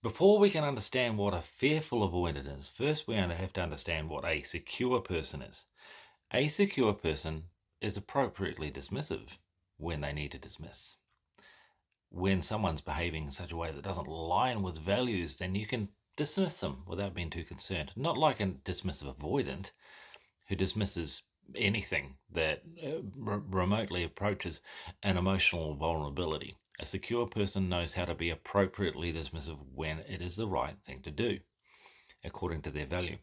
Before we can understand what a fearful avoidant is, first we have to understand what a secure person is. A secure person is appropriately dismissive when they need to dismiss. When someone's behaving in such a way that doesn't align with values, then you can dismiss them without being too concerned. Not like a dismissive avoidant who dismisses anything that remotely approaches an emotional vulnerability. A secure person knows how to be appropriately dismissive when it is the right thing to do, according to their value.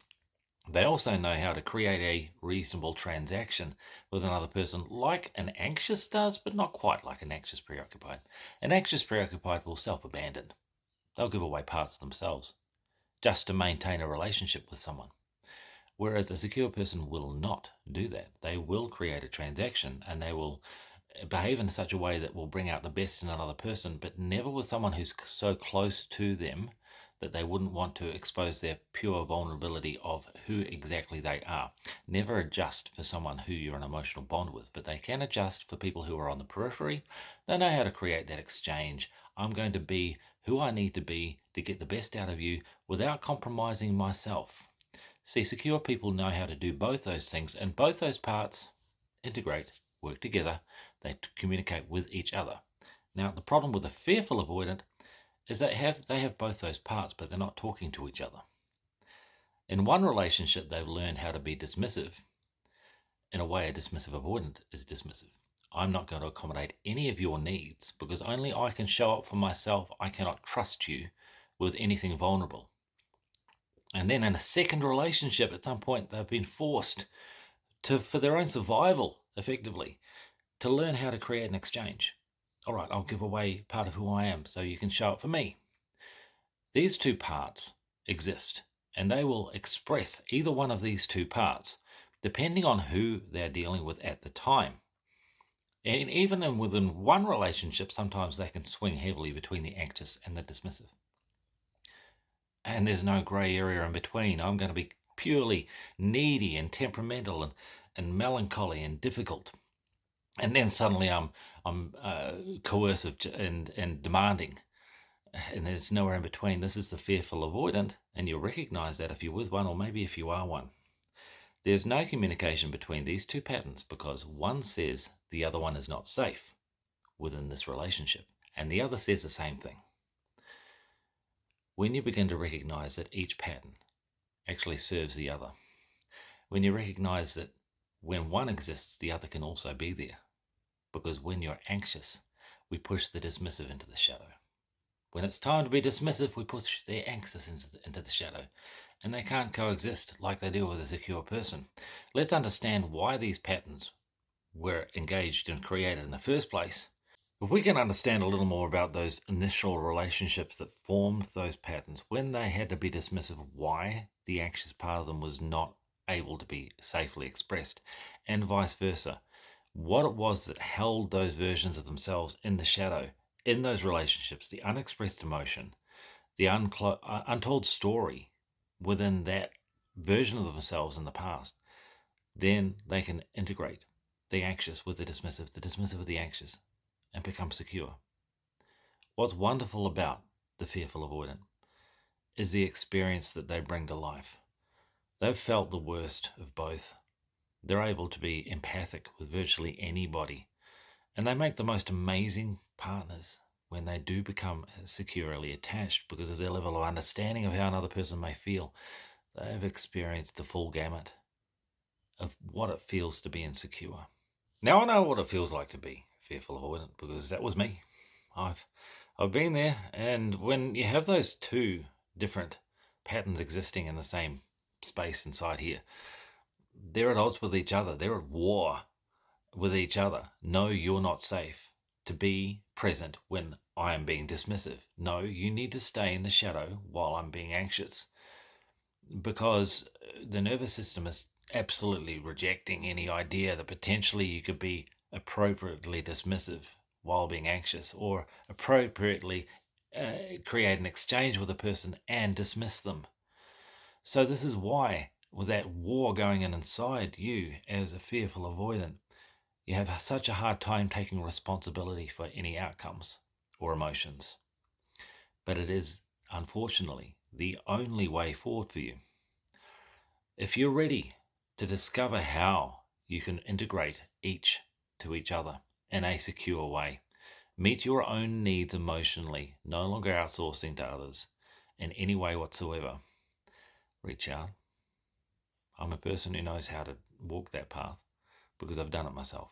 They also know how to create a reasonable transaction with another person, like an anxious does, but not quite like an anxious preoccupied. An anxious preoccupied will self abandon, they'll give away parts of themselves just to maintain a relationship with someone. Whereas a secure person will not do that. They will create a transaction and they will behave in such a way that will bring out the best in another person, but never with someone who's so close to them that they wouldn't want to expose their pure vulnerability of who exactly they are. Never adjust for someone who you're an emotional bond with, but they can adjust for people who are on the periphery. They know how to create that exchange. I'm going to be who I need to be to get the best out of you without compromising myself. See, secure people know how to do both those things, and both those parts integrate, work together, they communicate with each other. Now, the problem with a fearful avoidant is they have both those parts, but they're not talking to each other. In one relationship, they've learned how to be dismissive. In a way, a dismissive avoidant is dismissive. I'm not going to accommodate any of your needs because only I can show up for myself. I cannot trust you with anything vulnerable. And then in a second relationship, at some point, they've been forced to, for their own survival, effectively, to learn how to create an exchange. All right, I'll give away part of who I am so you can show up for me. These two parts exist, and they will express either one of these two parts depending on who they're dealing with at the time. And even within one relationship, sometimes they can swing heavily between the anxious and the dismissive. And there's no grey area in between. I'm going to be purely needy and temperamental and melancholy and difficult. And then suddenly I'm coercive and demanding. And there's nowhere in between. This is the fearful avoidant, and you'll recognize that if you're with one, or maybe if you are one. There's no communication between these two patterns because one says the other one is not safe within this relationship, and the other says the same thing. When you begin to recognize that each pattern actually serves the other, when you recognize that when one exists, the other can also be there, because when you're anxious, we push the dismissive into the shadow. When it's time to be dismissive, we push their anxious into the shadow, and they can't coexist like they do with a secure person. Let's understand why these patterns were engaged and created in the first place. If we can understand a little more about those initial relationships that formed those patterns, when they had to be dismissive, why the anxious part of them was not able to be safely expressed, and vice versa, what it was that held those versions of themselves in the shadow, in those relationships, the unexpressed emotion, the untold story within that version of themselves in the past, then they can integrate the anxious with the dismissive with the anxious, and become secure. What's wonderful about the fearful avoidant is the experience that they bring to life. They've felt the worst of both. They're able to be empathic with virtually anybody, and they make the most amazing partners when they do become securely attached because of their level of understanding of how another person may feel. They've experienced the full gamut of what it feels to be insecure. Now I know what it feels like to be fearful avoidant because that was me. I've I've been there, and when you have those two different patterns existing in the same space inside here, they're at odds with each other. They're at war with each other. No, you're not safe to be present when I am being dismissive. No, you need to stay in the shadow while I'm being anxious, because the nervous system is absolutely rejecting any idea that potentially you could be appropriately dismissive while being anxious, or appropriately create an exchange with a person and dismiss them. So this is why, with that war going on inside you as a fearful avoidant, you have such a hard time taking responsibility for any outcomes or emotions. But it is unfortunately, the only way forward for you. If you're ready to discover how you can integrate each to each other in a secure way, meet your own needs emotionally, no longer outsourcing to others in any way whatsoever, reach out. I'm a person who knows how to walk that path because I've done it myself.